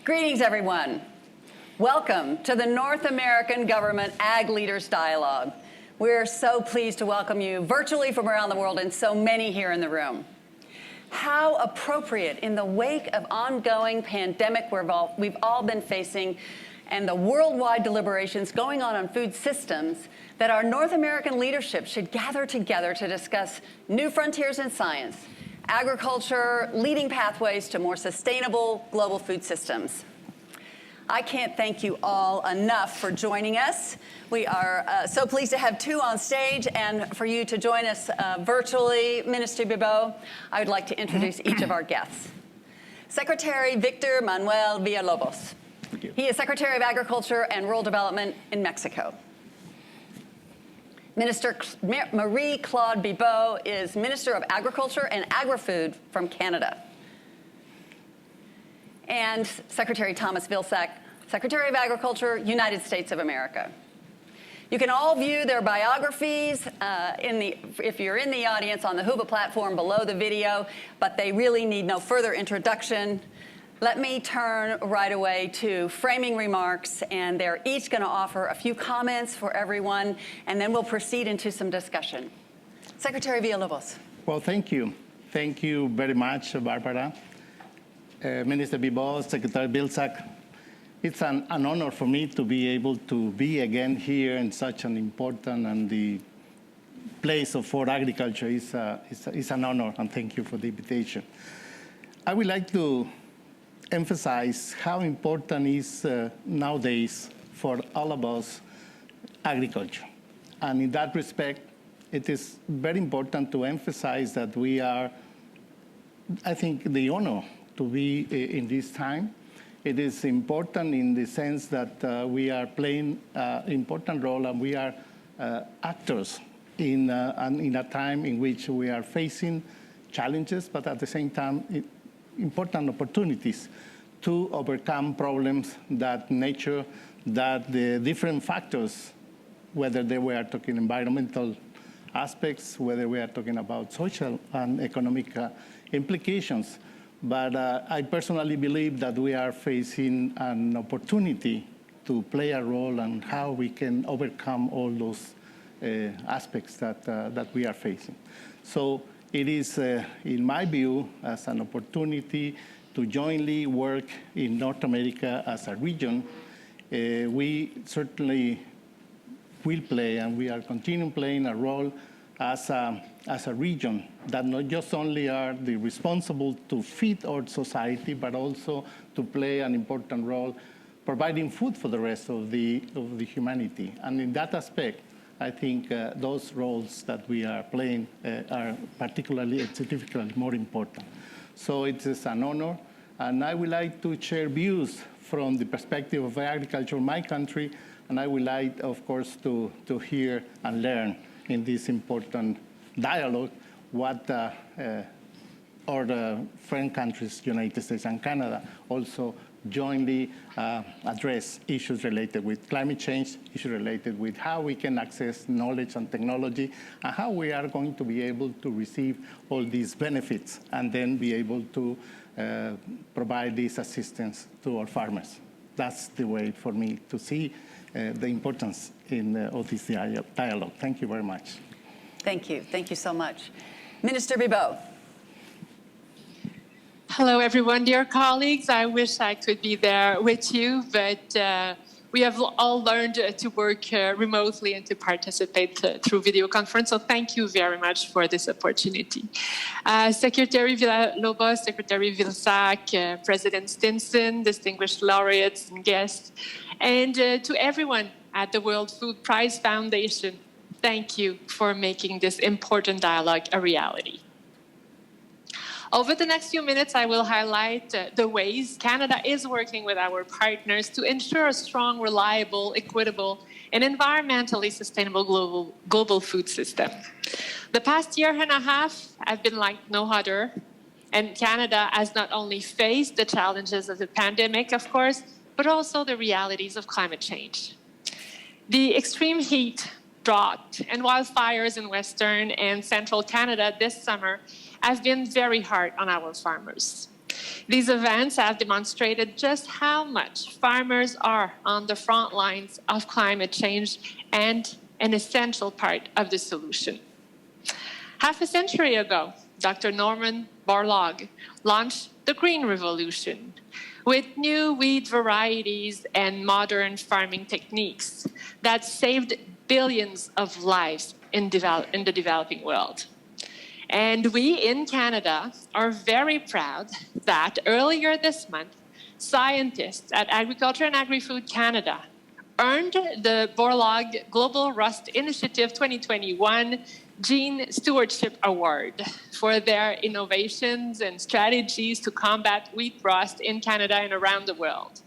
Greetings, everyone. Welcome to the North American Government Ag Leaders Dialogue. We're so pleased to welcome you virtually from around the world and so many here in the room. How appropriate in the wake of ongoing pandemic we've all been facing and the worldwide deliberations going on food systems that our North American leadership should gather together to discuss new frontiers in science, agriculture, leading pathways to more sustainable global food systems. I can't thank you all enough for joining us. We are so pleased to have two on stage and for you to join us virtually. Minister Bibeau, I would like to introduce each of our guests. Secretary Victor Manuel Villalobos. He is Secretary of Agriculture and Rural Development in Mexico. Minister Marie-Claude Bibeau is Minister of Agriculture and Agri-Food from Canada. And Secretary Thomas Vilsack, Secretary of Agriculture, United States of America. You can all view their biographies if you're in the audience on the Whova platform below the video, but they really need no further introduction. Let me turn right away to framing remarks, and they're each going to offer a few comments for everyone, and then we'll proceed into some discussion. Secretary Villalobos. Well, thank you. Thank you very much, Barbara. Minister Bibeau, Secretary Vilsack. It's an honor for me to be able to be again here in such an important and the place for agriculture is an honor, and thank you for the invitation. I would like to emphasize how important is nowadays for all of us agriculture. And in that respect, it is very important to emphasize that we are, I think, the honor to be in this time. It is important in the sense that we are playing an important role and we are actors in a time in which we are facing challenges, but at the same time, important opportunities to overcome problems that nature, that the different factors, whether we are talking environmental aspects, whether we are talking about social and economic implications. But I personally believe that we are facing an opportunity to play a role in how we can overcome all those aspects that we are facing. So it is, in my view, as an opportunity to jointly work in North America as a region. We certainly will play, and we are continuing playing a role as a region that not just only are the responsible to feed our society, but also to play an important role providing food for the rest of the humanity. And in that aspect, I think those roles that we are playing are particularly and significantly more important. So it is an honor, and I would like to share views from the perspective of agriculture in my country, and I would like, of course, to hear and learn in this important dialogue what our friend countries, United States and Canada, also jointly address issues related with climate change, issues related with how we can access knowledge and technology, and how we are going to be able to receive all these benefits and then be able to provide this assistance to our farmers. That's the way for me to see the importance of this dialogue. Thank you very much. Thank you. Thank you so much. Minister Bibeau. Hello, everyone, dear colleagues. I wish I could be there with you, but we have all learned to work remotely and to participate through video conference. So thank you very much for this opportunity. Secretary Villalobos, Secretary Vilsack, President Stinson, distinguished laureates and guests, and to everyone at the World Food Prize Foundation, thank you for making this important dialogue a reality. Over the next few minutes, I will highlight the ways Canada is working with our partners to ensure a strong, reliable, equitable, and environmentally sustainable global food system. The past year and a half have been like no other, and Canada has not only faced the challenges of the pandemic, of course, but also the realities of climate change. The extreme heat, drought, and wildfires in Western and Central Canada this summer have been very hard on our farmers. These events have demonstrated just how much farmers are on the front lines of climate change and an essential part of the solution. Half a century ago, Dr. Norman Borlaug launched the Green Revolution with new wheat varieties and modern farming techniques that saved billions of lives in the developing world. And we in Canada are very proud that earlier this month, scientists at Agriculture and Agri-Food Canada earned the Borlaug Global Rust Initiative 2021 Gene Stewardship Award for their innovations and strategies to combat wheat rust in Canada and around the world.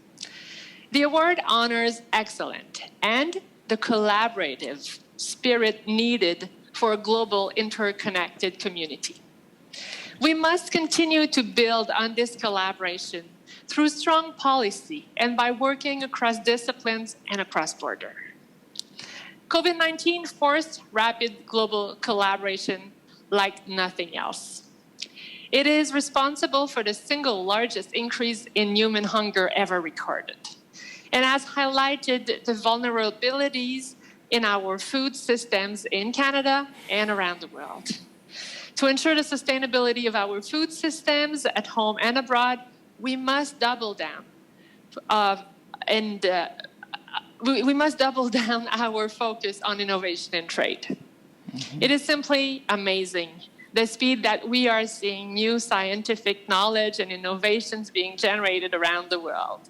The award honors excellence and the collaborative spirit needed for a global interconnected community. We must continue to build on this collaboration through strong policy and by working across disciplines and across borders. COVID-19 forced rapid global collaboration like nothing else. It is responsible for the single largest increase in human hunger ever recorded, and has highlighted the vulnerabilities in our food systems in Canada and around the world. To ensure the sustainability of our food systems at home and abroad, we must double down we must double down our focus on innovation and trade. It is simply amazing the speed that we are seeing new scientific knowledge and innovations being generated around the world.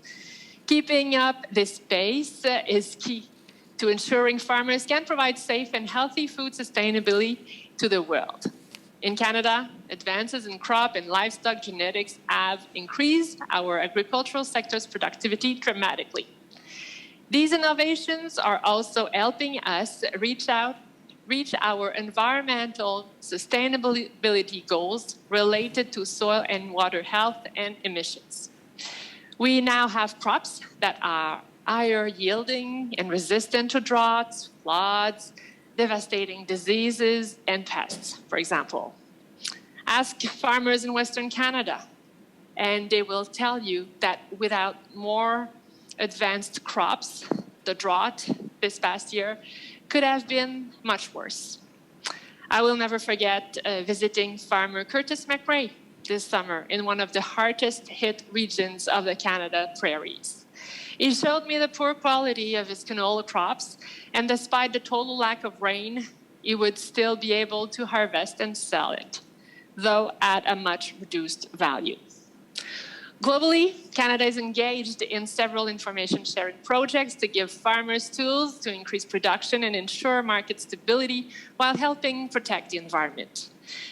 Keeping up this pace is key to ensuring farmers can provide safe and healthy food sustainability to the world. In Canada, advances in crop and livestock genetics have increased our agricultural sector's productivity dramatically. These innovations are also helping us reach our environmental sustainability goals related to soil and water health and emissions. We now have crops that are higher yielding and resistant to droughts, floods, devastating diseases, and pests, for example. Ask farmers in Western Canada, and they will tell you that without more advanced crops, the drought this past year could have been much worse. I will never forget visiting farmer Curtis McRae this summer in one of the hardest hit regions of the Canada prairies. He showed me the poor quality of his canola crops, and despite the total lack of rain, he would still be able to harvest and sell it, though at a much reduced value. Globally, Canada is engaged in several information sharing projects to give farmers tools to increase production and ensure market stability while helping protect the environment.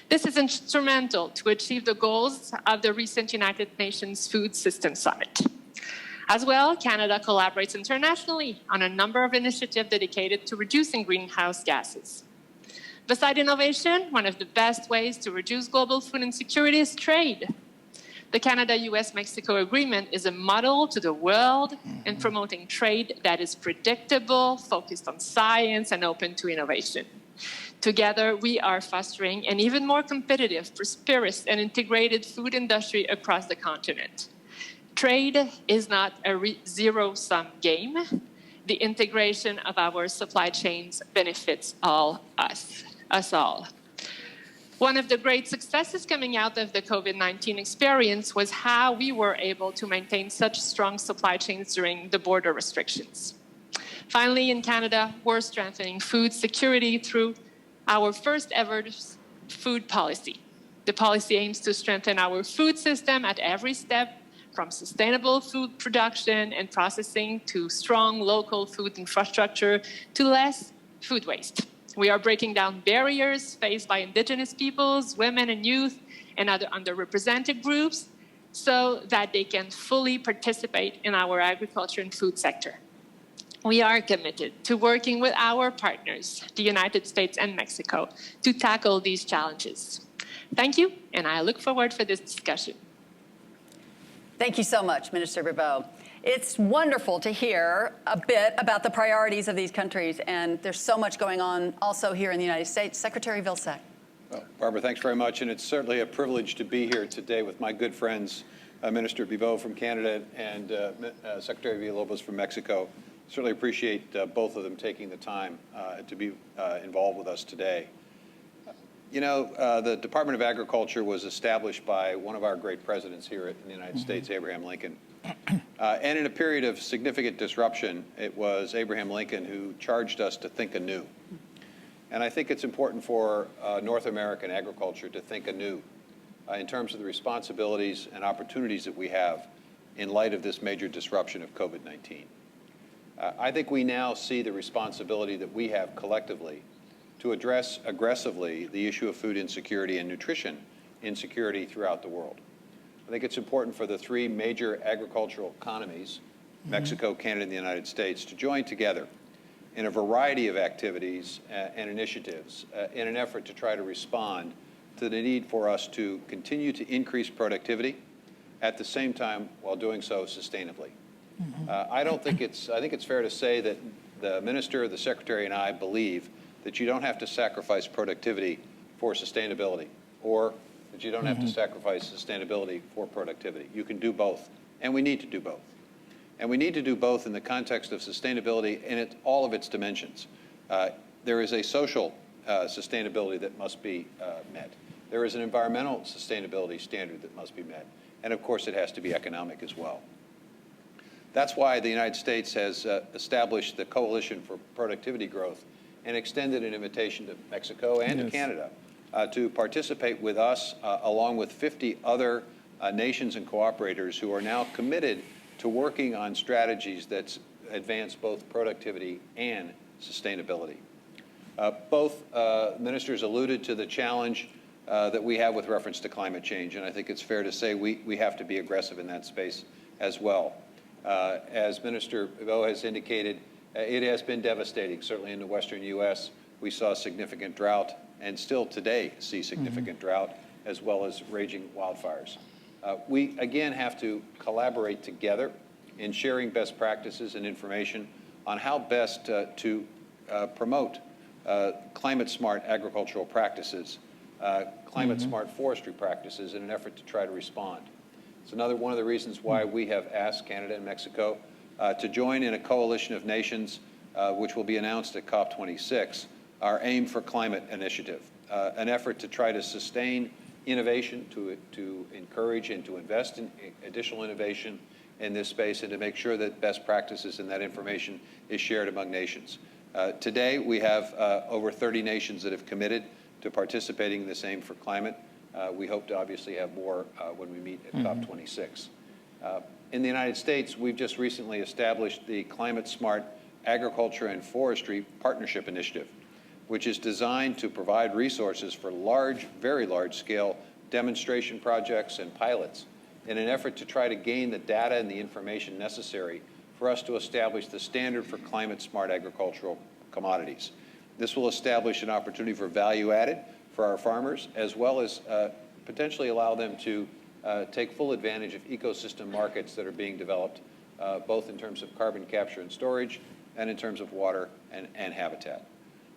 This is instrumental to achieve the goals of the recent United Nations Food Systems Summit. As well, Canada collaborates internationally on a number of initiatives dedicated to reducing greenhouse gases. Beside innovation, one of the best ways to reduce global food insecurity is trade. The Canada-US-Mexico agreement is a model to the world in promoting trade that is predictable, focused on science, and open to innovation. Together, we are fostering an even more competitive, prosperous, and integrated food industry across the continent. Trade is not a zero-sum game. The integration of our supply chains benefits us all. One of the great successes coming out of the COVID-19 experience was how we were able to maintain such strong supply chains during the border restrictions. Finally, in Canada, we're strengthening food security through our first ever food policy. The policy aims to strengthen our food system at every step, from sustainable food production and processing to strong local food infrastructure to less food waste. We are breaking down barriers faced by Indigenous peoples, women and youth, and other underrepresented groups so that they can fully participate in our agriculture and food sector. We are committed to working with our partners, the United States and Mexico, to tackle these challenges. Thank you, and I look forward for this discussion. Thank you so much, Minister Bibeau. It's wonderful to hear a bit about the priorities of these countries, and there's so much going on also here in the United States. Secretary Vilsack. Well, Barbara, thanks very much, and it's certainly a privilege to be here today with my good friends, Minister Bibeau from Canada and Secretary Villalobos from Mexico. Certainly appreciate both of them taking the time to be involved with us today. You know, the Department of Agriculture was established by one of our great presidents here in the United States, Abraham Lincoln. And in a period of significant disruption, it was Abraham Lincoln who charged us to think anew. And I think it's important for North American agriculture to think anew in terms of the responsibilities and opportunities that we have in light of this major disruption of COVID-19. I think we now see the responsibility that we have collectively to address aggressively the issue of food insecurity and nutrition insecurity throughout the world. I think it's important for the three major agricultural economies, Mexico, Canada, and the United States, to join together in a variety of activities and initiatives in an effort to try to respond to the need for us to continue to increase productivity at the same time while doing so sustainably. I think it's fair to say that the Minister, the Secretary, and I believe that you don't have to sacrifice productivity for sustainability, or that you don't have to sacrifice sustainability for productivity. You can do both, and we need to do both. And we need to do both in the context of sustainability in all of its dimensions. There is a social sustainability that must be met. There is an environmental sustainability standard that must be met. And of course, it has to be economic as well. That's why the United States has established the Coalition for Productivity Growth and extended an invitation to Mexico and to Canada to participate with us, along with 50 other nations and cooperators who are now committed to working on strategies that advance both productivity and sustainability. Both ministers alluded to the challenge that we have with reference to climate change, and I think it's fair to say we have to be aggressive in that space as well. As Minister Bibeau has indicated, it has been devastating. Certainly in the western U.S., we saw significant drought, and still today see significant drought, as well as raging wildfires. We, again, have to collaborate together in sharing best practices and information on how best to promote climate-smart agricultural practices, climate-smart forestry practices in an effort to try to respond. It's another one of the reasons why we have asked Canada and Mexico to join in a coalition of nations, which will be announced at COP26, our Aim for Climate initiative, an effort to try to sustain innovation, to encourage and to invest in additional innovation in this space, and to make sure that best practices and that information is shared among nations. Today, we have over 30 nations that have committed to participating in this Aim for Climate. We hope to obviously have more when we meet at COP26. In the United States, we've just recently established the Climate Smart Agriculture and Forestry Partnership Initiative, which is designed to provide resources for large, very large-scale demonstration projects and pilots in an effort to try to gain the data and the information necessary for us to establish the standard for climate-smart agricultural commodities. This will establish an opportunity for value added for our farmers, as well as potentially allow them to take full advantage of ecosystem markets that are being developed, both in terms of carbon capture and storage and in terms of water and habitat.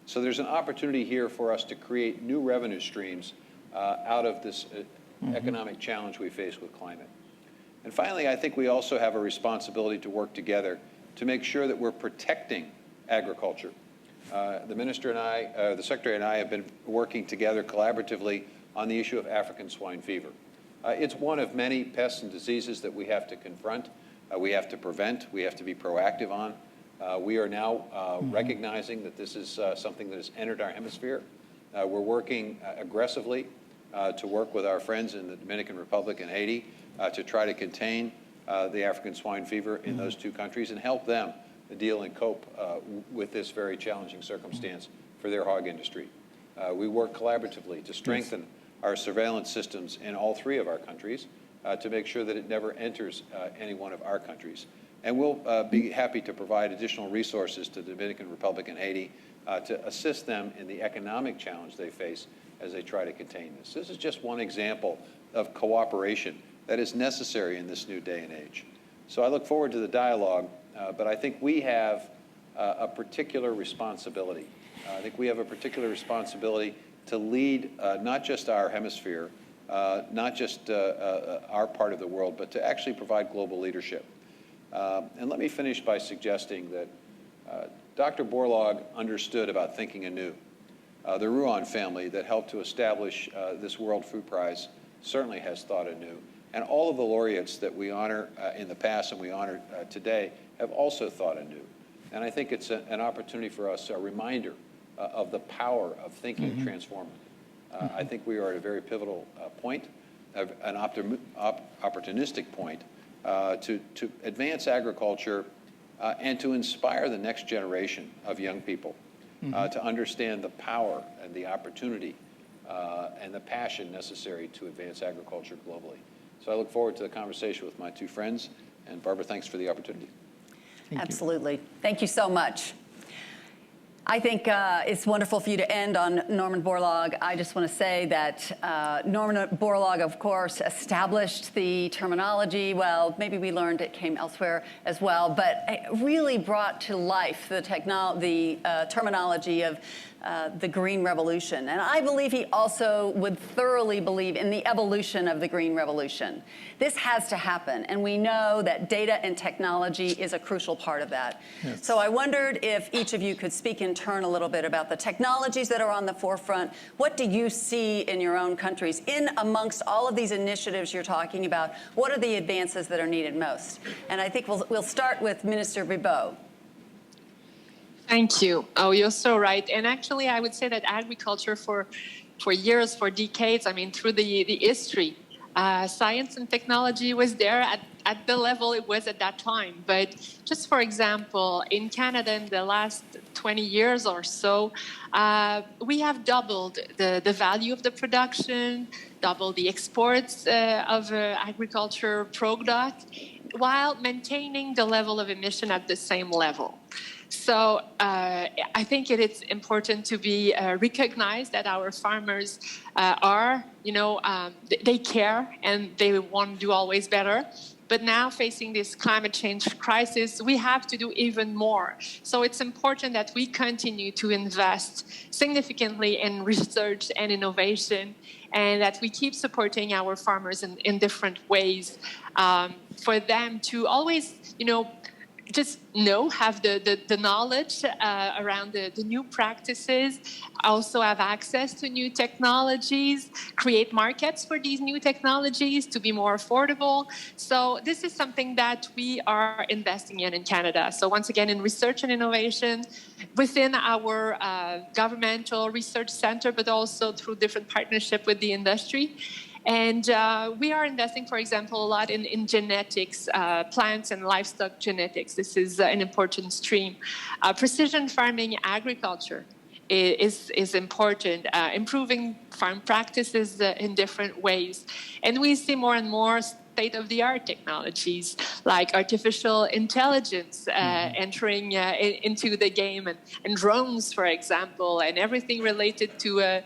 So there's an opportunity here for us to create new revenue streams out of this economic challenge we face with climate. And finally, I think we also have a responsibility to work together to make sure that we're protecting agriculture. The Minister and I, the Secretary and I have been working together collaboratively on the issue of African swine fever. It's one of many pests and diseases that we have to confront, we have to prevent, we have to be proactive on. We are now recognizing that this is something that has entered our hemisphere. We're working aggressively to work with our friends in the Dominican Republic and Haiti to try to contain the African swine fever in those two countries and help them deal and cope with this very challenging circumstance for their hog industry. We work collaboratively to strengthen our surveillance systems in all three of our countries to make sure that it never enters any one of our countries. And we'll be happy to provide additional resources to the Dominican Republic and Haiti to assist them in the economic challenge they face as they try to contain this. This is just one example of cooperation that is necessary in this new day and age. So I look forward to the dialogue, but I think we have a particular responsibility. I think we have a particular responsibility to lead not just our hemisphere, not just our part of the world, but to actually provide global leadership. And let me finish by suggesting that Dr. Borlaug understood about thinking anew. The Rouen family that helped to establish this World Food Prize certainly has thought anew. And all of the laureates that we honor in the past and we honor today have also thought anew. And I think it's an opportunity for us, a reminder of the power of thinking transformative. I think we are at a very pivotal point, an opportunistic point to advance agriculture and to inspire the next generation of young people to understand the power and the opportunity and the passion necessary to advance agriculture globally. So I look forward to the conversation with my two friends. And Barbara, thanks for the opportunity. Absolutely. Thank you so much. I think it's wonderful for you to end on Norman Borlaug. I just want to say that Norman Borlaug, of course, established the terminology. Well, maybe we learned it came elsewhere as well, but it really brought to life the terminology of the Green Revolution. And I believe he also would thoroughly believe in the evolution of the Green Revolution. This has to happen, and we know that data and technology is a crucial part of that. Yes. So I wondered if each of you could speak in turn a little bit about the technologies that are on the forefront. What do you see in your own countries? In amongst all of these initiatives you're talking about, what are the advances that are needed most? And I think we'll start with Minister Bibeau. Thank you. Oh, you're so right. And actually, I would say that agriculture for years, for decades, I mean, through the history, science and technology was there at the level it was at that time. But just for example, in Canada in the last 20 years or so, we have doubled the value of the production, doubled the exports of agriculture product, while maintaining the level of emission at the same level. So I think it is important to be recognized that our farmers are, they care and they want to do always better. But now facing this climate change crisis, we have to do even more. So it's important that we continue to invest significantly in research and innovation, and that we keep supporting our farmers in different ways for them to always, just have the knowledge around the new practices, also have access to new technologies, create markets for these new technologies to be more affordable. So this is something that we are investing in Canada. So once again, in research and innovation within our governmental research center, but also through different partnership with the industry. And we are investing, for example, a lot in genetics, plants and livestock genetics. This is an important stream. Precision farming agriculture is important, improving farm practices in different ways. And we see more and more state-of-the-art technologies like artificial intelligence entering into the game, and drones, for example, and everything related to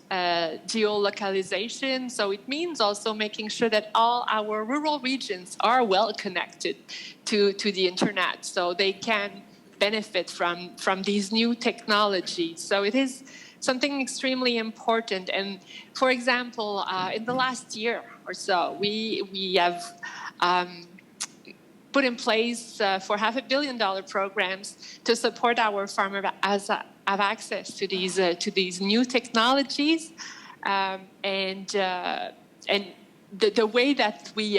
geolocalization. So it means also making sure that all our rural regions are well connected to the internet, so they can benefit from these new technologies. So it is something extremely important. And for example, in the last year or so, we have put in place for $500 million programs to support our farmers as have access to these new technologies, and the way that we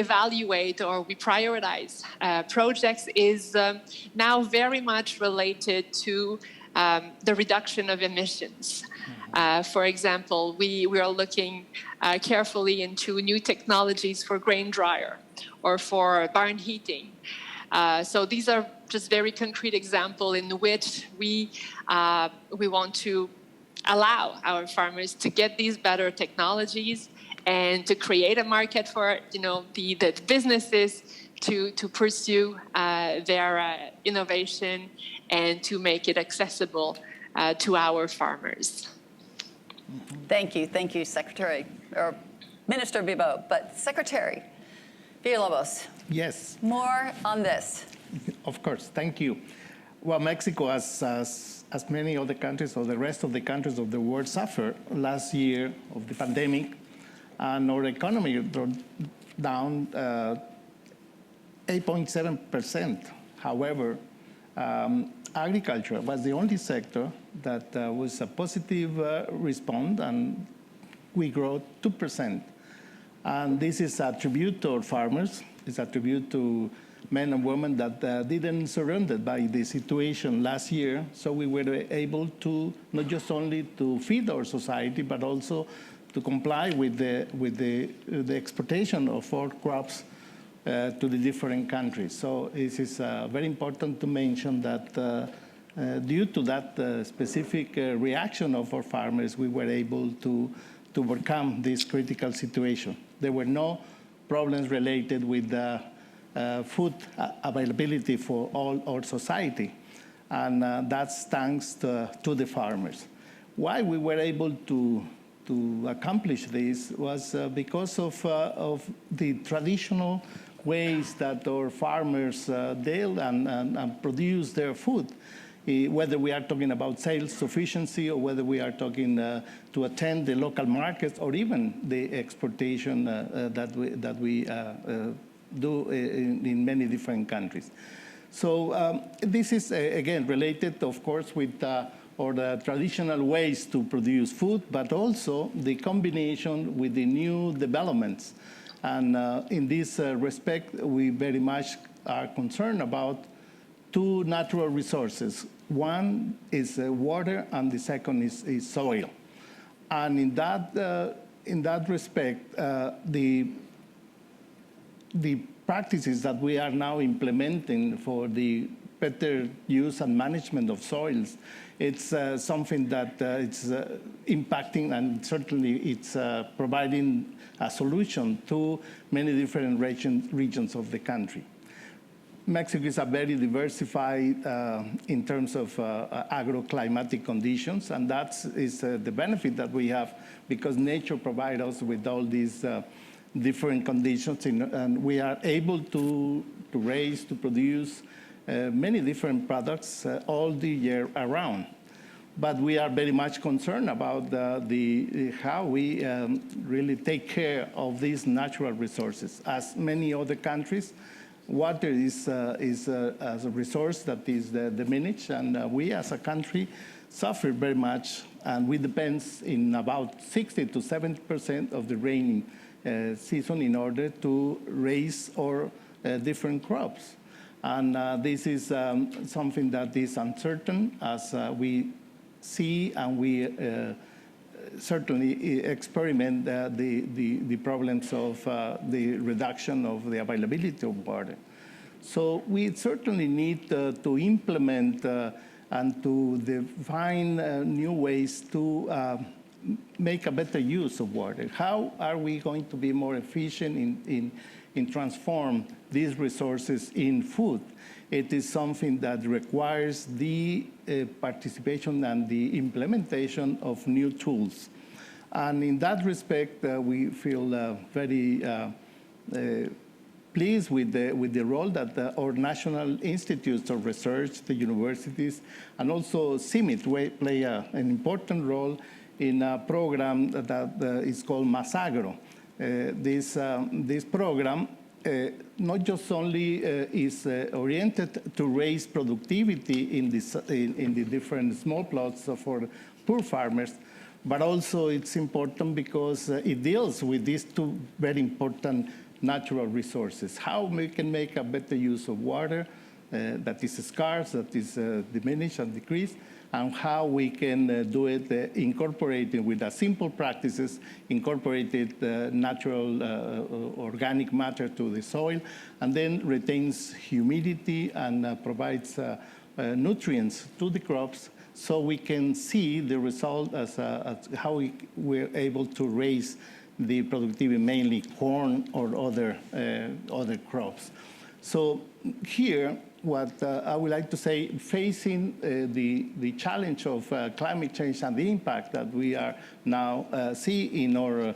evaluate or we prioritize projects is now very much related to the reduction of emissions. For example, we are looking carefully into new technologies for grain dryer or for barn heating. So these are just very concrete examples in which we want to allow our farmers to get these better technologies and to create a market for the businesses to pursue their innovation and to make it accessible to our farmers. Thank you, Secretary or Minister Bibeau. But Secretary Villalobos. Yes. More on this. Of course, thank you. Well, Mexico, as many other countries or the rest of the countries of the world, suffered last year of the pandemic, and our economy dropped down 8.7%. However, agriculture was the only sector that was a positive response, and we grew 2%. And this is a tribute to our farmers. It's a tribute to men and women that didn't surrender by the situation last year. So we were able to not just only to feed our society, but also to comply with the exportation of our crops to the different countries. So it is very important to mention that due to that specific reaction of our farmers, we were able to overcome this critical situation. There were no problems related with food availability for all our society, and that's thanks to the farmers. Why we were able to accomplish this was because of the traditional ways that our farmers deal and produce their food. Whether we are talking about self-sufficiency or whether we are talking to attend the local markets or even the exportation that we do in many different countries. So this is, again, related, of course, with the traditional ways to produce food, but also the combination with the new developments. And in this respect, we very much are concerned about two natural resources. One is water, and the second is soil. And in that respect, the practices that we are now implementing for the better use and management of soils, it's something that it's impacting, and certainly it's providing a solution to many different regions of the country. Mexico is a very diversified in terms of agroclimatic conditions, and that is the benefit that we have because nature provides us with all these different conditions, and we are able to raise, to produce many different products all the year around. But we are very much concerned about how we really take care of these natural resources. As many other countries, water is a resource that is diminished, and we as a country suffer very much, and we depend in about 60 to 70% of the rainy season in order to raise our different crops. And this is something that is uncertain as we see, and we certainly experiment the problems of the reduction of the availability of water. So we certainly need to implement and to define new ways to make a better use of water. How are we going to be more efficient in transform these resources in food? It is something that requires the participation and the implementation of new tools. And in that respect, we feel very pleased with the role that our national institutes of research, the universities, and also CIMIT play an important role in a program that is called Masagro. This program not just only is oriented to raise productivity in the different small plots for poor farmers, but also it's important because it deals with these two very important natural resources. How we can make a better use of water that is scarce, that is diminished and decreased, and how we can do it incorporating with the simple practices, incorporated natural organic matter to the soil, and then retains humidity and provides nutrients to the crops, so we can see the result as how we're able to raise the productivity, mainly corn or other crops. So here, what I would like to say, facing the challenge of climate change and the impact that we are now see in our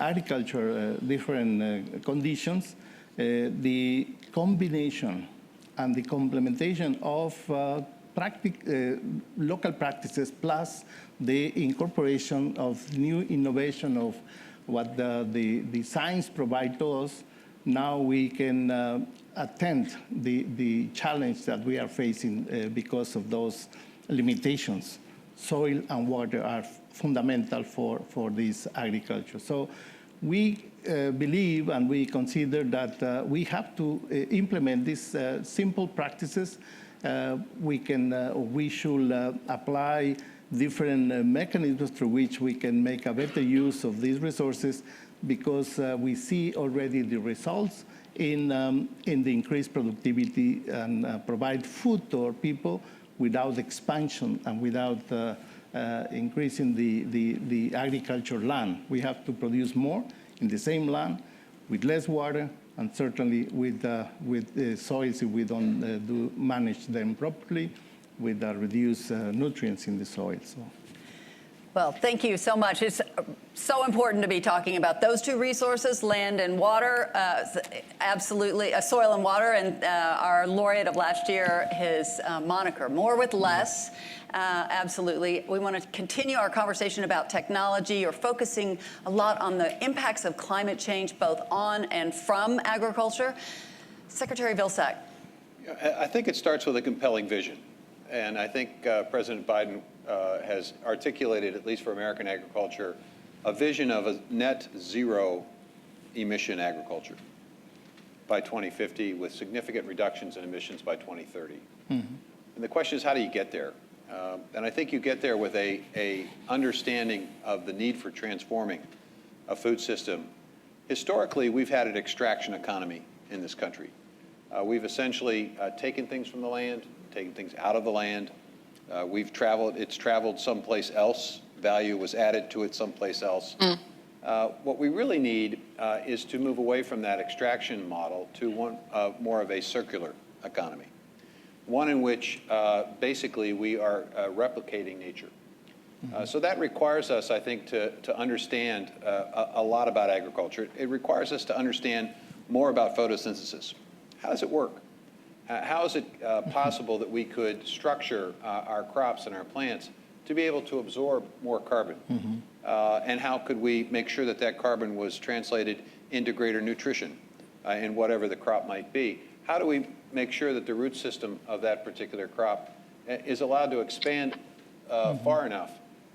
agriculture different conditions, the combination and the complementation of local practices plus the incorporation of new innovation of what the science provides to us, now we can attend the challenge that we are facing because of those limitations. Soil and water are fundamental for this agriculture. So we believe and we consider that we have to implement these simple practices. We should apply different mechanisms through which we can make a better use of these resources, because we see already the results in the increased productivity and provide food to our people without expansion and without increasing the agriculture land. We have to produce more in the same land with less water, and certainly with soils, if we don't manage them properly, with reduced nutrients in the soil. So. Well, thank you so much. It's so important to be talking about those two resources, land and water, absolutely, soil and water, and our laureate of last year, his moniker, More with Less. Absolutely. We want to continue our conversation about technology. You're focusing a lot on the impacts of climate change, both on and from agriculture. Secretary Vilsack. I think it starts with a compelling vision. And I think President Biden has articulated, at least for American agriculture, a vision of a net zero emission agriculture by 2050, with significant reductions in emissions by 2030. Mm-hmm. And the question is, how do you get there? And I think you get there with a understanding of the need for transforming a food system. Historically, we've had an extraction economy in this country. We've essentially taken things from the land, taken things out of the land. It's traveled someplace else. Value was added to it someplace else. What we really need is to move away from that extraction model to one more of a circular economy, one in which basically we are replicating nature. So that requires us, I think, to understand a lot about agriculture. It requires us to understand more about photosynthesis. How does it work? How is it possible that we could structure our crops and our plants to be able to absorb more carbon? Mm-hmm. And how could we make sure that that carbon was translated into greater nutrition in whatever the crop might be? How do we make sure that the root system of that particular crop is allowed to expand far enough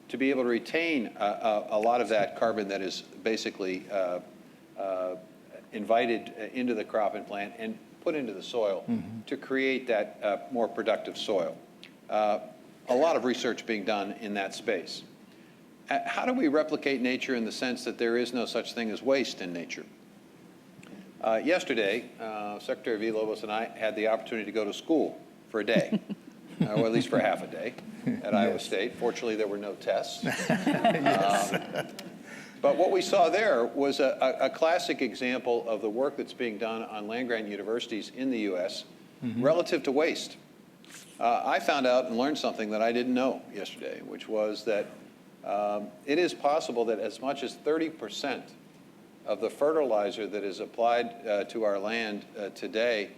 to be able to retain a lot of that carbon that is basically invited into the crop and plant and put into the soil to create that more productive soil? A lot of research being done in that space. How do we replicate nature in the sense that there is no such thing as waste in nature? Yesterday, Secretary Villalobos and I had the opportunity to go to school for a day, or at least for half a day at Iowa State. Fortunately, there were no tests. But what we saw there was a classic example of the work that's being done on land-grant universities in the U.S. Relative to waste. I found out and learned something that I didn't know yesterday, which was that it is possible that as much as 30% of the fertilizer that is applied to our land today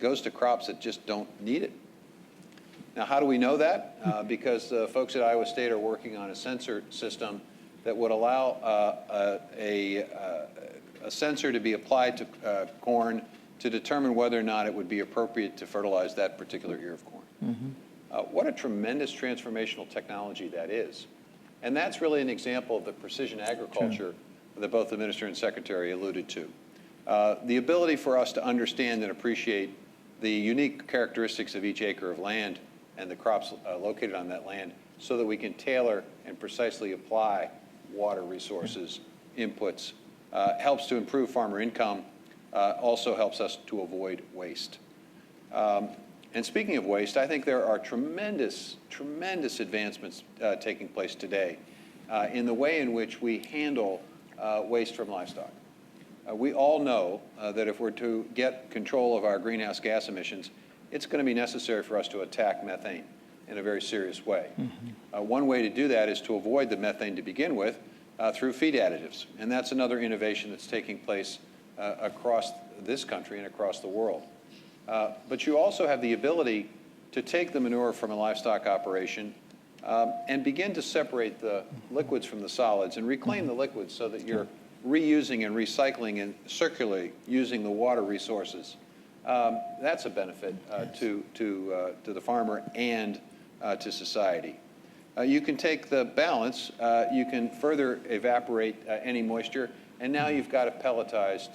goes to crops that just don't need it. Now, how do we know that? Because the folks at Iowa State are working on a sensor system that would allow a sensor to be applied to corn to determine whether or not it would be appropriate to fertilize that particular ear of corn. What a tremendous transformational technology that is. And that's really an example of the precision agriculture that both the Minister and Secretary alluded to. The ability for us to understand and appreciate the unique characteristics of each acre of land and the crops located on that land, so that we can tailor and precisely apply water resources, inputs, helps to improve farmer income, also helps us to avoid waste. And speaking of waste, I think there are tremendous, tremendous advancements taking place today in the way in which we handle waste from livestock. We all know that if we're to get control of our greenhouse gas emissions, it's going to be necessary for us to attack methane in a very serious way. One way to do that is to avoid the methane to begin with through feed additives. And that's another innovation that's taking place across this country and across the world. But you also have the ability to take the manure from a livestock operation and begin to separate the liquids from the solids and reclaim the liquids so that you're reusing and recycling and circularly using the water resources. That's a benefit to the farmer and to society. You can take the balance, you can further evaporate any moisture, and now you've got a pelletized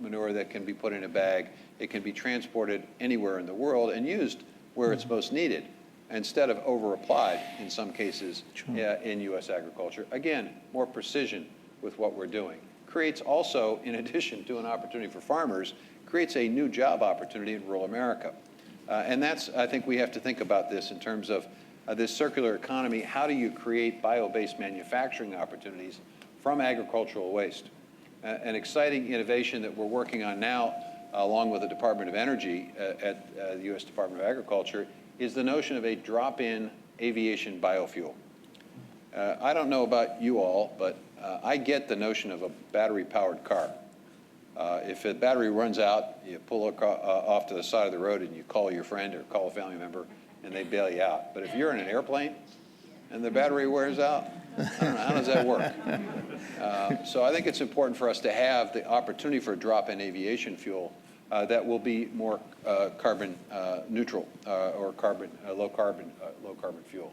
manure that can be put in a bag. It can be transported anywhere in the world and used where it's most needed, instead of over-applied in some cases in U.S. agriculture. Again, more precision with what we're doing. Creates also, in addition to an opportunity for farmers, creates a new job opportunity in rural America. And that's, I think we have to think about this in terms of this circular economy. How do you create bio-based manufacturing opportunities from agricultural waste? An exciting innovation that we're working on now, along with the Department of Energy at the U.S. Department of Agriculture, is the notion of a drop-in aviation biofuel. I don't know about you all, but I get the notion of a battery-powered car. If a battery runs out, you pull off to the side of the road and you call your friend or call a family member and they bail you out. But if you're in an airplane and the battery wears out, I don't know, how does that work? So I think it's important for us to have the opportunity for a drop-in aviation fuel that will be more carbon neutral or low carbon fuel.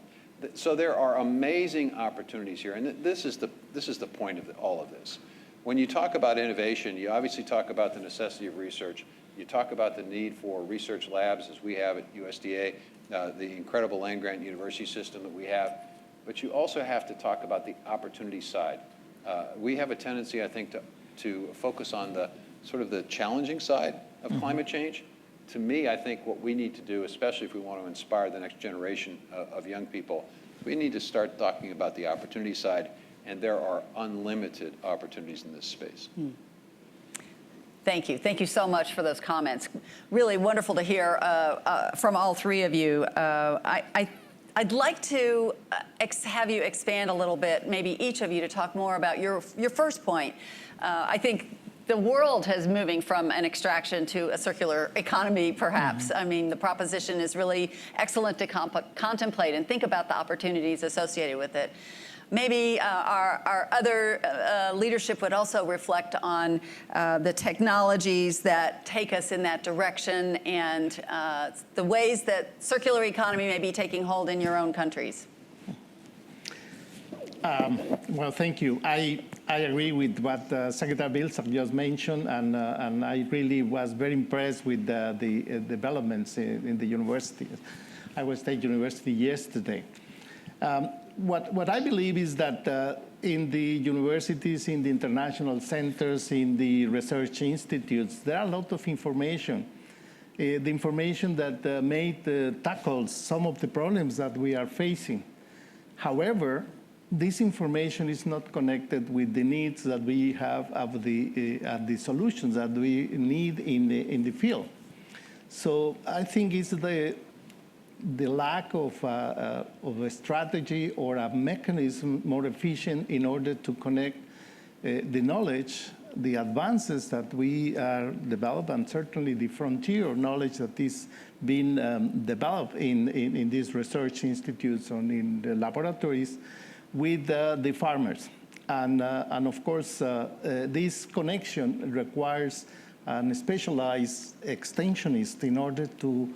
So there are amazing opportunities here, and this is the point of all of this. When you talk about innovation, you obviously talk about the necessity of research. You talk about the need for research labs, as we have at USDA, the incredible land-grant university system that we have. But you also have to talk about the opportunity side. We have a tendency, I think, to focus on the sort of the challenging side of climate change. To me, I think what we need to do, especially if we want to inspire the next generation of young people, we need to start talking about the opportunity side, and there are unlimited opportunities in this space. Thank you. Thank you so much for those comments. Really wonderful to hear from all three of you. I'd like to have you expand a little bit, maybe each of you, to talk more about your first point. I think the world is moving from an extraction to a circular economy, perhaps. I mean, the proposition is really excellent to contemplate and think about the opportunities associated with it. Maybe our other leadership would also reflect on the technologies that take us in that direction and the ways that circular economy may be taking hold in your own countries. Well, thank you. I agree with what Secretary Vilsack just mentioned, and I really was very impressed with the developments in the university, Iowa State University yesterday. What I believe is that in the universities, in the international centers, in the research institutes, there are a lot of information. The information that may tackle some of the problems that we are facing. However, this information is not connected with the needs that we have of the solutions that we need in the field. So I think it's the lack of a strategy or a mechanism more efficient in order to connect the knowledge, the advances that we are developing, and certainly the frontier knowledge that is being developed in these research institutes and in the laboratories with the farmers. And of course, this connection requires a specialized extensionist in order to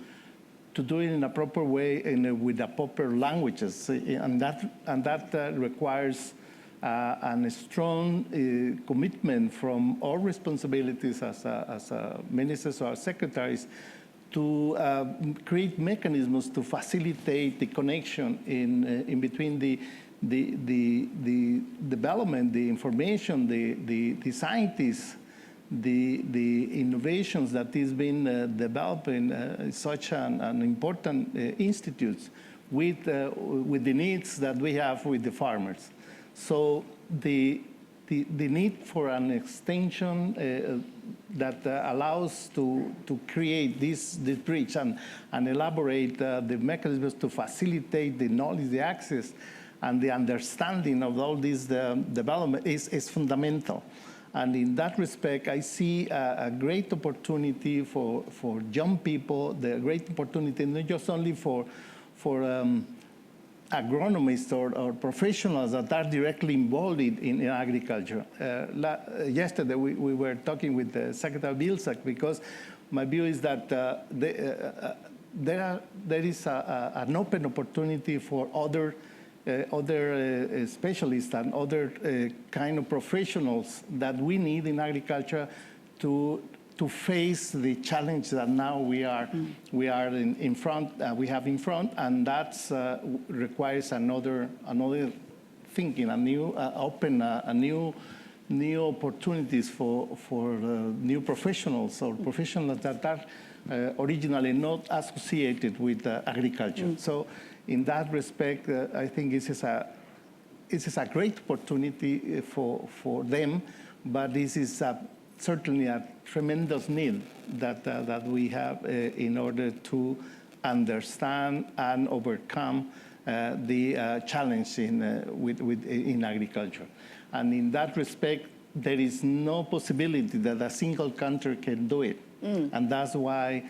do it in a proper way and with the proper languages. And that requires a strong commitment from all responsibilities as ministers or secretaries to create mechanisms to facilitate the connection in between the development, the information, the scientists, the innovations that is being developed in such an important institutes with the needs that we have with the farmers. So the need for an extension that allows to create this bridge and elaborate the mechanisms to facilitate the knowledge, the access, and the understanding of all this development is fundamental. And in that respect, I see a great opportunity for young people, the great opportunity not just only for agronomists or professionals that are directly involved in agriculture. Yesterday, we were talking with the Secretary Vilsack, because my view is that there is an open opportunity for other specialists and other kind of professionals that we need in agriculture to face the challenge that now we have in front, and that requires another thinking, a new new opportunities for new professionals or professionals that are originally not associated with agriculture. So in that respect, I think this is a great opportunity for them, but this is certainly a tremendous need that we have in order to understand and overcome the challenge in agriculture. And in that respect, there is no possibility that a single country can do it. And that's why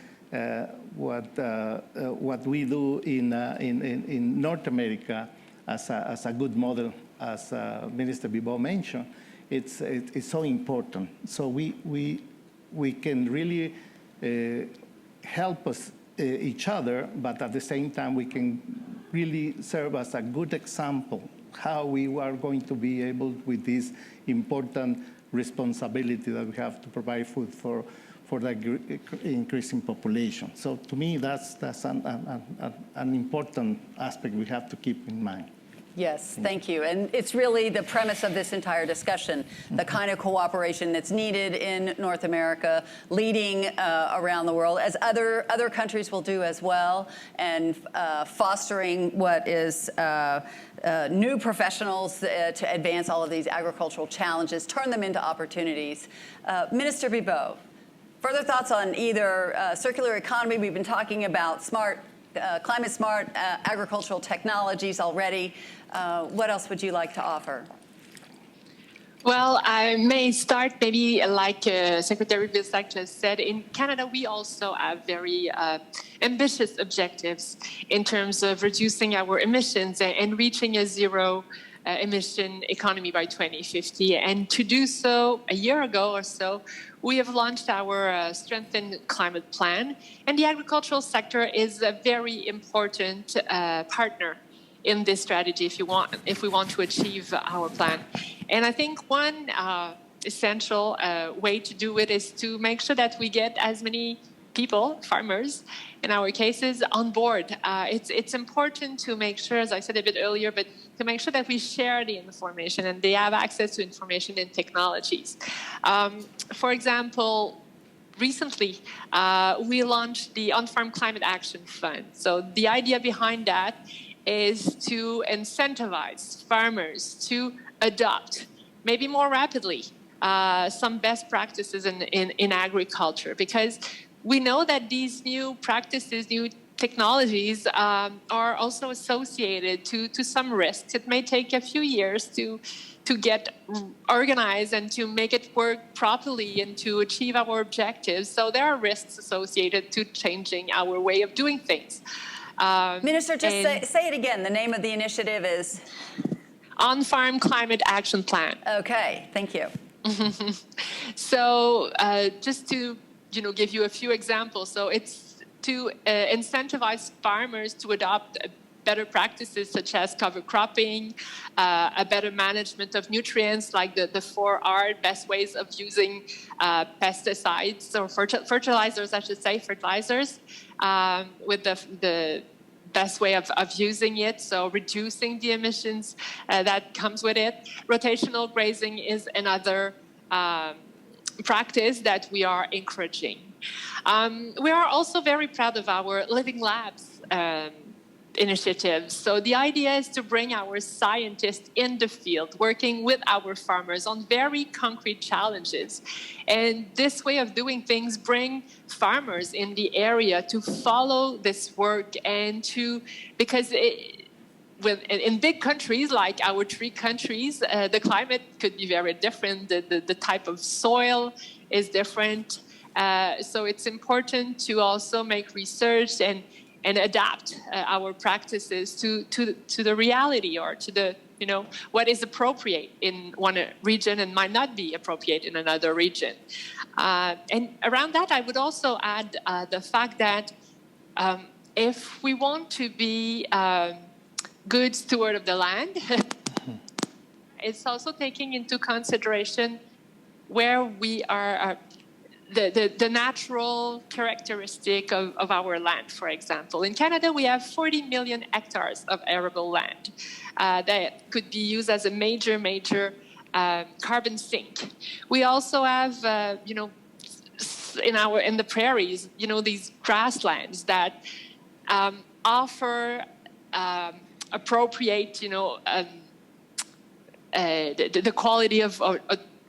what we do in North America as a good model, as Minister Bibot mentioned, it's so important. So we can really help us each other, but at the same time we can really serve as a good example how we are going to be able with this important responsibility that we have to provide food for the increasing population. So to me, that's an important aspect we have to keep in mind. Yes, thank you. And it's really the premise of this entire discussion, the kind of cooperation that's needed in North America, leading around the world, as other countries will do as well, and fostering what is new professionals to advance all of these agricultural challenges, turn them into opportunities. Minister Bibot, further thoughts on either circular economy? We've been talking about climate smart agricultural technologies already. What else would you like to offer? Well, I may start maybe like Secretary Vilsack just said. In Canada, we also have very ambitious objectives in terms of reducing our emissions and reaching a zero emission economy by 2050. And to do so, a year ago or so, we have launched our strengthened climate plan. And the agricultural sector is a very important partner in this strategy if we want to achieve our plan. And I think one essential way to do it is to make sure that we get as many people, farmers, in our cases, on board. It's important to make sure, as I said a bit earlier, but to make sure that we share the information and they have access to information and technologies. For example, recently, we launched the On-Farm Climate Action Fund. So the idea behind that is to incentivize farmers to adopt, maybe more rapidly, some best practices in agriculture, because we know that these new practices, new technologies are also associated to some risks. It may take a few years to get organized and to make it work properly and to achieve our objectives. So there are risks associated to changing our way of doing things. Minister, just say it again. The name of the initiative is? On-Farm Climate Action Plan. Okay, thank you. So just to give you a few examples. So it's to incentivize farmers to adopt better practices such as cover cropping, a better management of nutrients like the 4R, best ways of using pesticides or fertilizers, I should say, with the best way of using it, so reducing the emissions that comes with it. Rotational grazing is another practice that we are encouraging. We are also very proud of our Living Labs initiatives. So the idea is to bring our scientists in the field, working with our farmers on very concrete challenges. And this way of doing things bring farmers in the area to follow this work and because in big countries like our 3 countries, the climate could be very different. The type of soil is different. So it's important to also make research and adapt our practices to the reality, or to the, what is appropriate in one region and might not be appropriate in another region. And around that, I would also add the fact that if we want to be good steward of the land, it's also taking into consideration where we are, the natural characteristic of our land, for example. In Canada, we have 40 million hectares of arable land that could be used as a major carbon sink. We also have, in the prairies, these grasslands that offer appropriate, the quality of,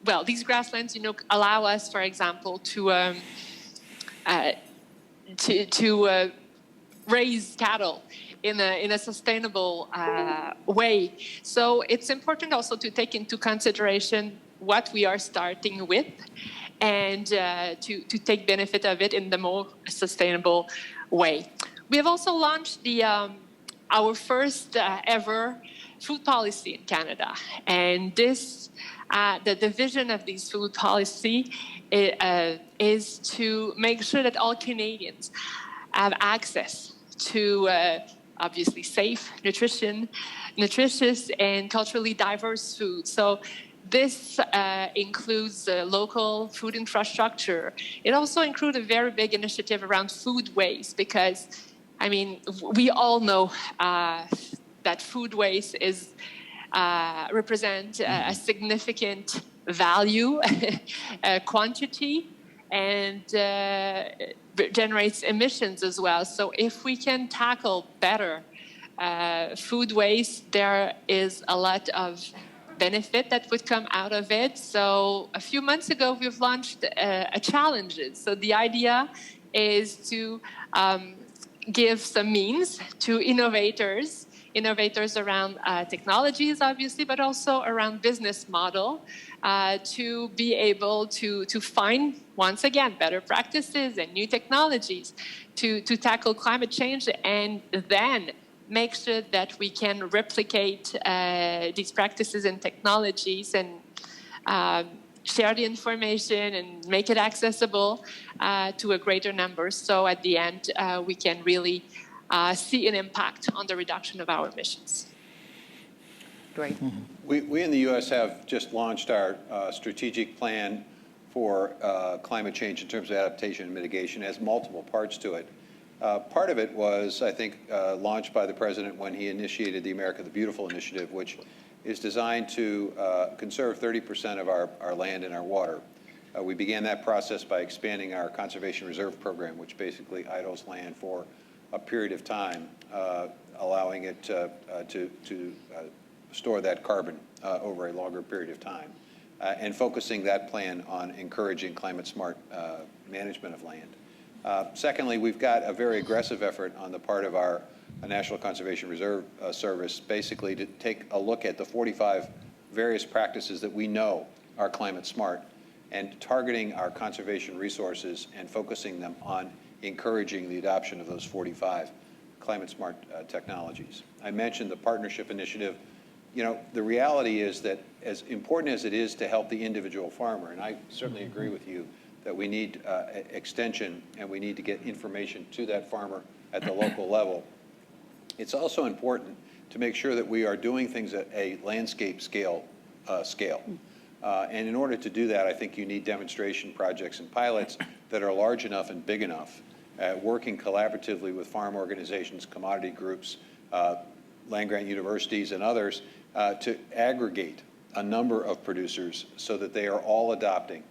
well, these grasslands, allow us, for example, to raise cattle in a sustainable way. So it's important also to take into consideration what we are starting with, and to take benefit of it in the more sustainable way. We have also launched our first ever food policy in Canada, and this the vision of this food policy is to make sure that all Canadians have access to obviously safe, nutritious, and culturally diverse food. So this includes local food infrastructure. It also includes a very big initiative around food waste, because, I mean, we all know that food waste is represent a significant value, quantity, and generates emissions as well. So if we can tackle better food waste, there is a lot of benefit that would come out of it. So a few months ago, we've launched a challenge. So the idea is to give some means to innovators around technologies, obviously, but also around business model, to be able to find, once again, better practices and new technologies to tackle climate change, and then make sure that we can replicate these practices and technologies, and share the information and make it accessible to a greater number. So at the end, we can really see an impact on the reduction of our emissions. Great. We in the U.S. have just launched our strategic plan for climate change in terms of adaptation and mitigation. It has multiple parts to it. Part of it was, I think, launched by the President when he initiated the America the Beautiful initiative, which is designed to conserve 30% of our land and our water. We began that process by expanding our conservation reserve program, which basically idles land for a period of time, allowing it to store that carbon over a longer period of time, and focusing that plan on encouraging climate-smart management of land. Secondly, we've got a very aggressive effort on the part of our National Conservation Reserve Service, basically to take a look at the 45 various practices that we know are climate-smart, and targeting our conservation resources and focusing them on encouraging the adoption of those 45 climate-smart technologies. I mentioned the partnership initiative. You know, the reality is that as important as it is to help the individual farmer, and I certainly agree with you that we need extension and we need to get information to that farmer at the local level, it's also important to make sure that we are doing things at a landscape scale. And in order to do that, I think you need demonstration projects and pilots that are large enough and big enough, working collaboratively with farm organizations, commodity groups, land-grant universities, and others, to aggregate a number of producers so that they are all adopting.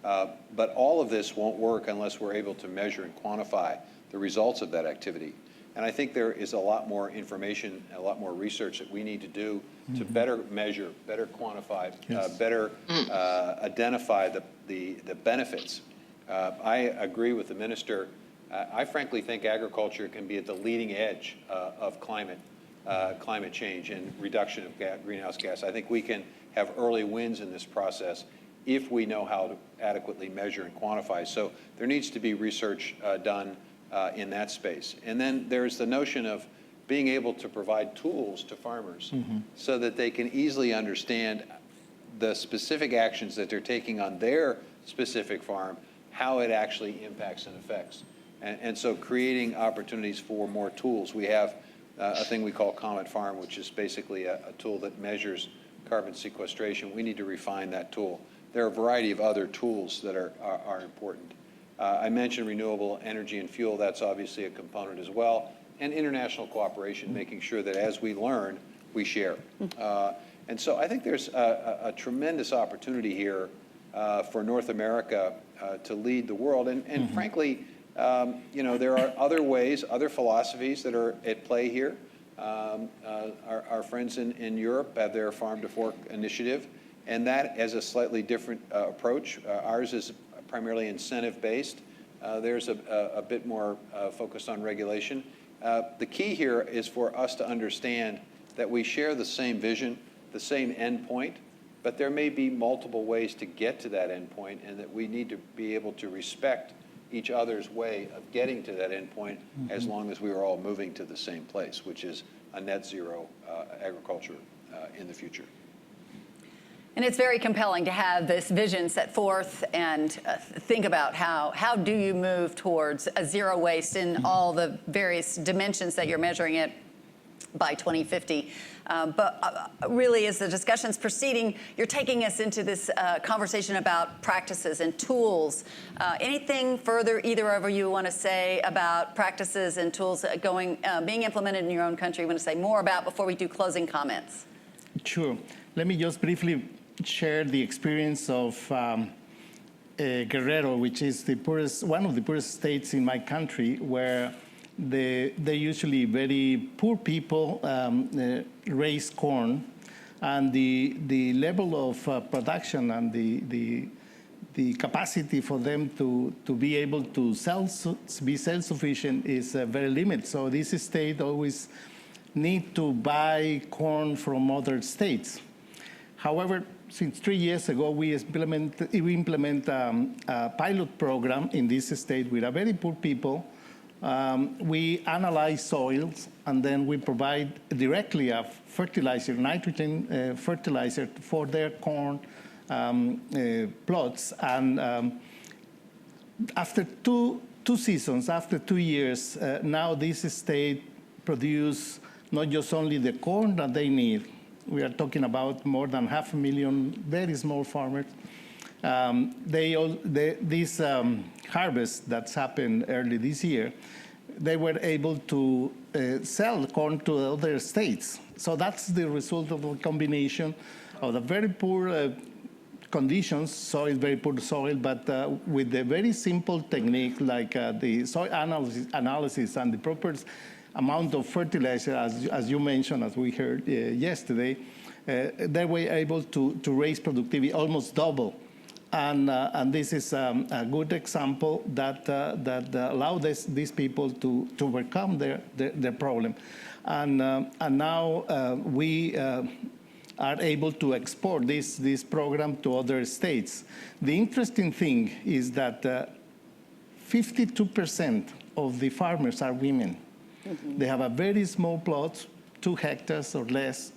But all of this won't work unless we're able to measure and quantify the results of that activity. And I think there is a lot more information, a lot more research that we need to do to better measure, better quantify, better identify the benefits. I agree with the minister. I frankly think agriculture can be at the leading edge of climate climate change and reduction of greenhouse gas. I think we can have early wins in this process if we know how to adequately measure and quantify. So there needs to be research done in that space. And then there's the notion of being able to provide tools to farmers so that they can easily understand the specific actions that they're taking on their specific farm, how it actually impacts and affects. And so creating opportunities for more tools. We have a thing we call Comet Farm, which is basically a tool that measures carbon sequestration. We need to refine that tool. There are a variety of other tools that are important. I mentioned renewable energy and fuel. That's obviously a component as well. And international cooperation, making sure that as we learn, we share. And so I think there's a tremendous opportunity here for North America to lead the world. And frankly, you know, there are other ways, other philosophies that are at play here. Our friends in Europe have their Farm to Fork initiative, and that has a slightly different approach. Ours is primarily incentive-based. Theirs a bit more focused on regulation. The key here is for us to understand that we share the same vision, the same end point, but there may be multiple ways to get to that end point, and that we need to be able to respect each other's way of getting to that end point as long as we are all moving to the same place, which is a net zero agriculture in the future. And it's very compelling to have this vision set forth and think about how do you move towards a zero waste in all the various dimensions that you're measuring it by 2050. But really, as the discussion's proceeding, you're taking us into this conversation about practices and tools. Anything further either of you want to say about practices and tools being implemented in your own country you want to say more about before we do closing comments? Sure. Let me just briefly share the experience of Guerrero, which is one of the poorest states in my country, where they're usually very poor people raise corn, and the level of production and the capacity for them to be able to be self-sufficient is very limited. So this state always need to buy corn from other states. However, since 3 years ago, we implement a pilot program in this state with a very poor people. We analyze soils, and then we provide directly a fertilizer, nitrogen fertilizer for their corn plots. And after two seasons, after 2 years, now this state produce not just only the corn that they need. We are talking about more than 500,000 very small farmers. This harvest that's happened early this year, they were able to sell corn to other states. So that's the result of a combination of the very poor conditions, soil, very poor soil, but with a very simple technique like the soil analysis and the proper amount of fertilizer, as you mentioned, as we heard yesterday, they were able to raise productivity almost double. And this is a good example that allowed these people to overcome their problem. And now we are able to export this program to other states. The interesting thing is that 52% of the farmers are women. They have a very small plot, 2 hectares or less,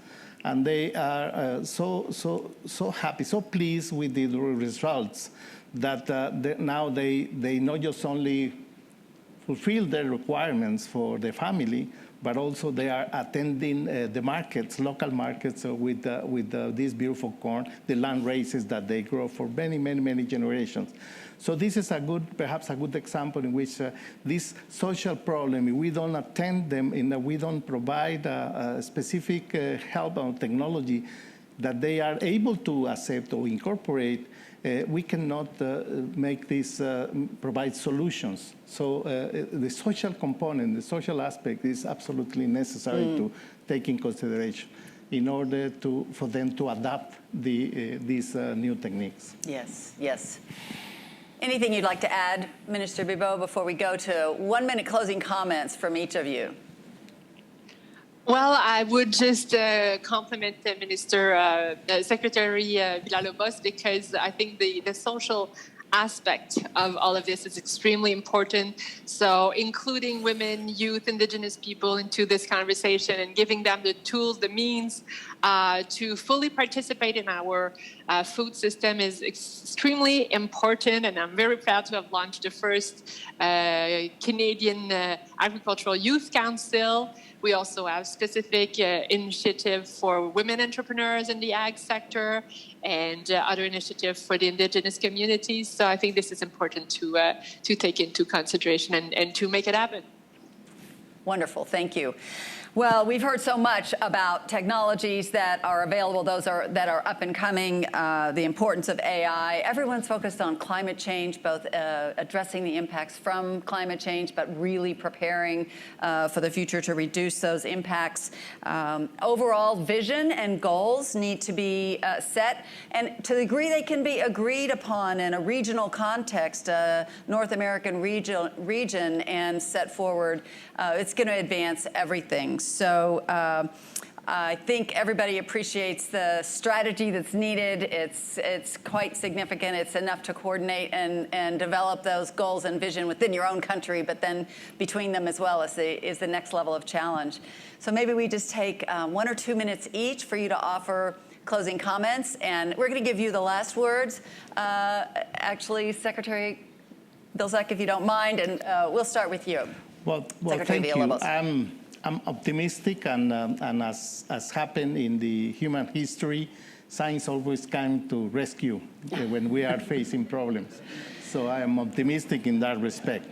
and they are so happy, so pleased with the results that now they not just only fulfill their requirements for the family, but also they are attending the markets, local markets, with this beautiful corn, the land races that they grow for many, many, many generations. So this is perhaps a good example in which this social problem, we don't attend them, we don't provide specific help or technology that they are able to accept or incorporate. We cannot make this provide solutions. So the social component, the social aspect is absolutely necessary to take in consideration in order for them to adapt these new techniques. Yes, yes. Anything you'd like to add, Minister Bibeau, before we go to 1-minute closing comments from each of you? Well, I would just compliment Secretary Villalobos, because I think the social aspect of all of this is extremely important. So including women, youth, indigenous people into this conversation and giving them the tools, the means to fully participate in our food system is extremely important. And I'm very proud to have launched the first Canadian Agricultural Youth Council. We also have specific initiative for women entrepreneurs in the ag sector and other initiatives for the indigenous communities. So I think this is important to take into consideration and to make it happen. Wonderful, thank you. Well, we've heard so much about technologies that are available, that are up and coming, the importance of AI. Everyone's focused on climate change, both addressing the impacts from climate change, but really preparing for the future to reduce those impacts. Overall vision and goals need to be set, and to the degree they can be agreed upon in a regional context, North American region, and set forward, it's going to advance everything. So I think everybody appreciates the strategy that's needed. It's quite significant. It's enough to coordinate and develop those goals and vision within your own country, but then between them as well is the next level of challenge. So maybe we just take 1 or 2 minutes each for you to offer closing comments, and we're going to give you the last words. Actually, Secretary Vilsack, if you don't mind, and we'll start with you. Well, Secretary thank Villalobos. you. I'm optimistic, and as happened in the human history, science always comes to rescue when we are facing problems. So I am optimistic in that respect.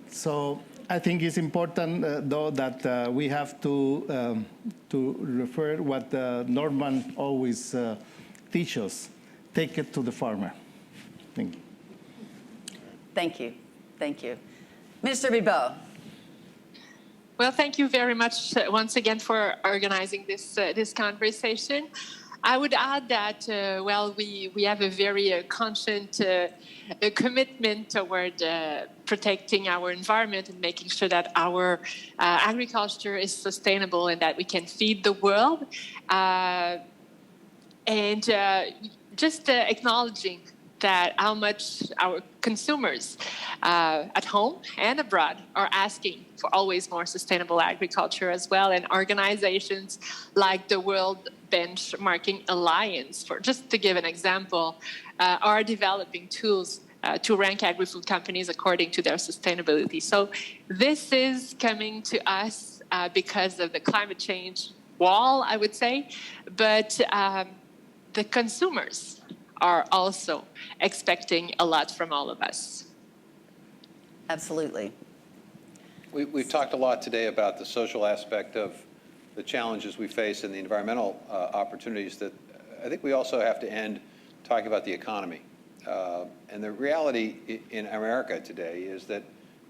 So I think it's important, though, that we have to refer what Norman always teaches us: take it to the farmer. Thank you. Thank you. Thank you. Minister Bibeau. Well, thank you very much once again for organizing this conversation. I would add that, we have a very conscious commitment toward protecting our environment and making sure that our agriculture is sustainable and that we can feed the world. Just acknowledging that how much our consumers at home and abroad are asking for always more sustainable agriculture as well. And organizations like the World Benchmarking Alliance, for just to give an example, are developing tools to rank agri-food companies according to their sustainability. So this is coming to us because of the climate change wall, I would say, but the consumers are also expecting a lot from all of us. Absolutely. We've talked a lot today about the social aspect of the challenges we face and the environmental opportunities that I think we also have to end talking about the economy. And the reality in America today is that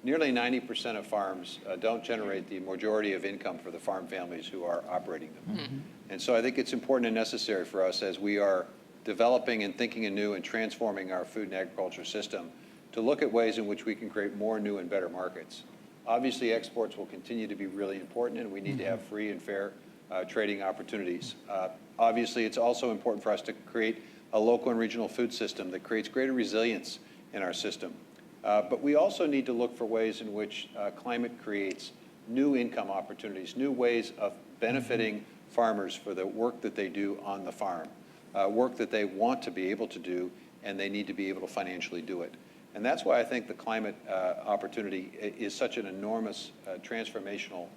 nearly 90% of farms don't generate the majority of income for the farm families who are operating them. Mm-hmm. And so I think it's important and necessary for us, as we are developing and thinking anew and transforming our food and agriculture system, to look at ways in which we can create more new and better markets. Obviously, exports will continue to be really important, and we need to have free and fair trading opportunities. Obviously, it's also important for us to create a local and regional food system that creates greater resilience in our system. But we also need to look for ways in which climate creates new income opportunities, new ways of benefiting farmers for the work that they do on the farm. Work that they want to be able to do, and they need to be able to financially do it. And that's why I think the climate opportunity is such an enormous transformational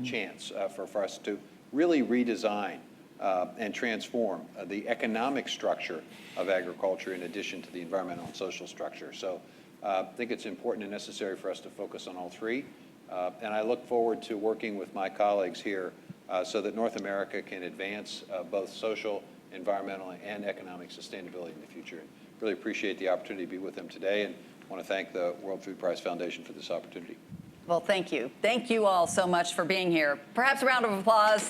chance for us to really redesign and transform the economic structure of agriculture in addition to the environmental and social structure. So I think it's important and necessary for us to focus on all three. And I look forward to working with my colleagues here so that North America can advance both social, environmental, and economic sustainability in the future. And really appreciate the opportunity to be with them today, and want to thank the World Food Prize Foundation for this opportunity. Well, thank you. Thank you all so much for being here. Perhaps a round of applause.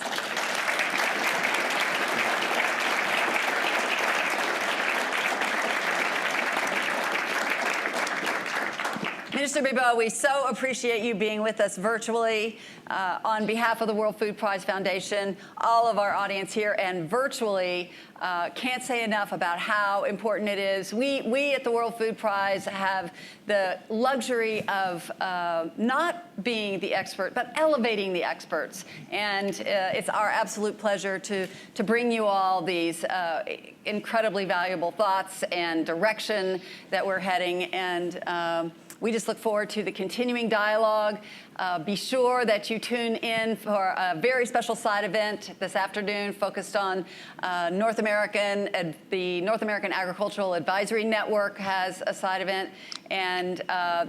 Minister Bibeau, we so appreciate you being with us virtually on behalf of the World Food Prize Foundation, all of our audience here, and virtually. Can't say enough about how important it is. We at the World Food Prize have the luxury of not being the expert, but elevating the experts. And it's our absolute pleasure to bring you all these incredibly valuable thoughts and direction that we're heading. And we just look forward to the continuing dialogue. Be sure that you tune in for a very special side event this afternoon focused on North American. The North American Agricultural Advisory Network has a side event. And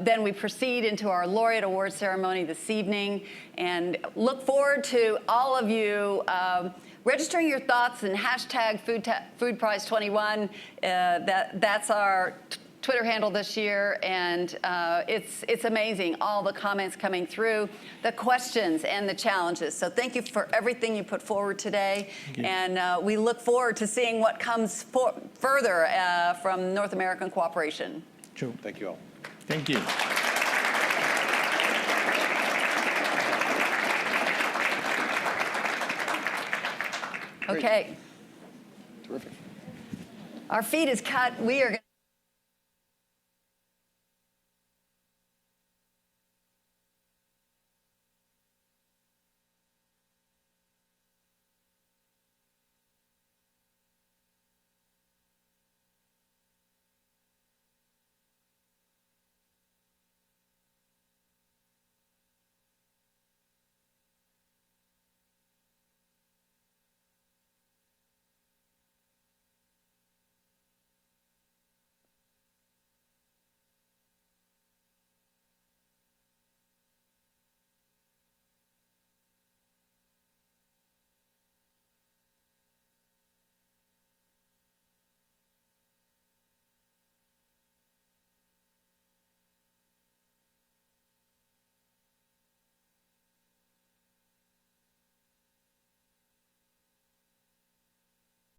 then we proceed into our Laureate Awards ceremony this evening. And look forward to all of you registering your thoughts and hashtag FoodPrize21. That's our Twitter handle this year, and it's amazing, all the comments coming through, the questions and the challenges. So thank you for everything you put forward today, and we look forward to seeing what comes further from North American cooperation. True. Thank you all. Thank you. Okay. Terrific. Our feed is cut. We are going to